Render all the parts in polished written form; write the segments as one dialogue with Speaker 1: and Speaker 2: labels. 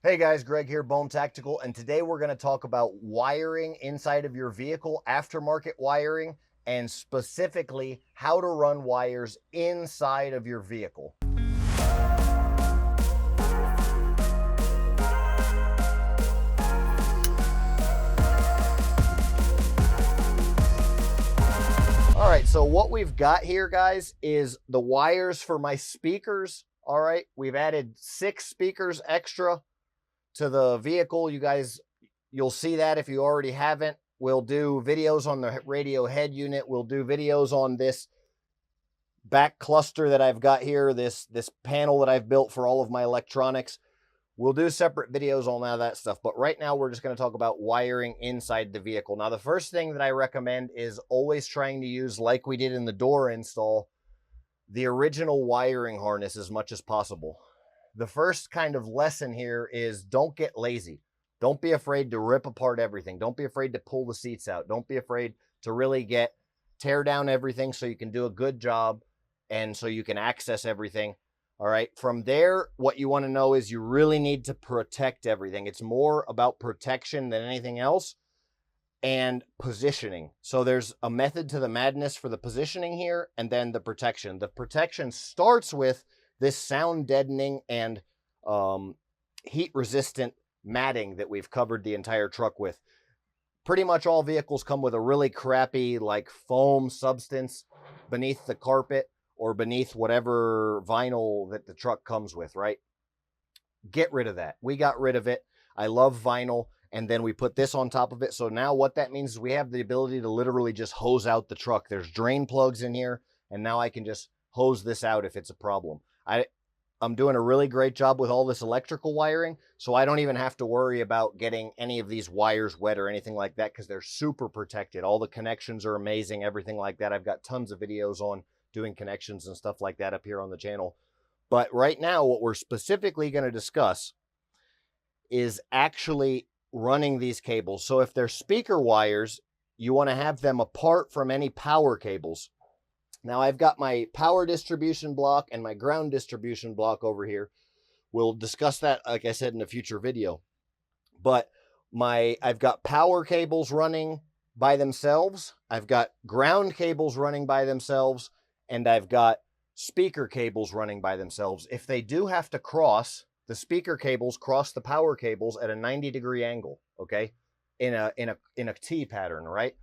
Speaker 1: Hey guys, Greg here, Bone Tactical, and today we're going to talk about wiring inside of your vehicle, aftermarket wiring, and specifically how to run wires inside of your vehicle. All right, so what we've got here, guys, is the wires for my speakers. All right, we've added 6 speakers extra to the vehicle. You guys, you'll see that if you already haven't. We'll do videos on the radio head unit. We'll do videos on this back cluster that I've got here, this panel that I've built for all of my electronics. We'll do separate videos on all that stuff, but right now we're just going to talk about wiring inside the vehicle. Now, the first thing that I recommend is always trying to use, like we did in the door install, the original wiring harness as much as possible. The first kind of lesson here is don't get lazy. Don't be afraid to rip apart everything. Don't be afraid to pull the seats out. Don't be afraid to really tear down everything so you can do a good job and so you can access everything. All right. From there, what you want to know is you really need to protect everything. It's more about protection than anything else, and positioning. So there's a method to the madness for the positioning here, and then the protection. The protection starts with this sound deadening and heat resistant matting that we've covered the entire truck with. Pretty much all vehicles come with a really crappy like foam substance beneath the carpet or beneath whatever vinyl that the truck comes with, right? Get rid of that. We got rid of it. I love vinyl. And then we put this on top of it. So now what that means is we have the ability to literally just hose out the truck. There's drain plugs in here. And now I can just hose this out if it's a problem. I'm doing a really great job with all this electrical wiring. So I don't even have to worry about getting any of these wires wet or anything like that because they're super protected. All the connections are amazing, everything like that. I've got tons of videos on doing connections and stuff like that up here on the channel. But right now, what we're specifically going to discuss is actually running these cables. So if they're speaker wires, you want to have them apart from any power cables. Now I've got my power distribution block and my ground distribution block over here. We'll discuss that, like I said, in a future video. But I've got power cables running by themselves. I've got ground cables running by themselves. And I've got speaker cables running by themselves. If they do have to cross, the speaker cables cross the power cables at a 90-degree angle, okay? In a T pattern, right?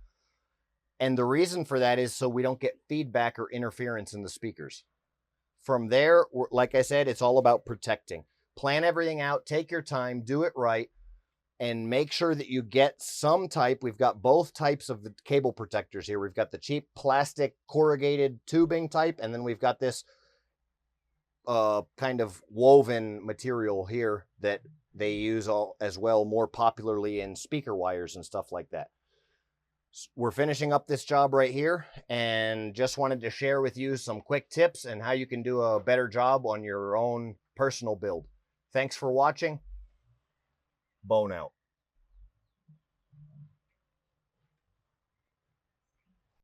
Speaker 1: And the reason for that is so we don't get feedback or interference in the speakers. From there, like I said, it's all about protecting. Plan everything out, take your time, do it right, and make sure that you get some type. We've got both types of the cable protectors here. We've got the cheap plastic corrugated tubing type, and then we've got this kind of woven material here that they use as well more popularly in speaker wires and stuff like that. We're finishing up this job right here and just wanted to share with you some quick tips and how you can do a better job on your own personal build. Thanks for watching. Bone out.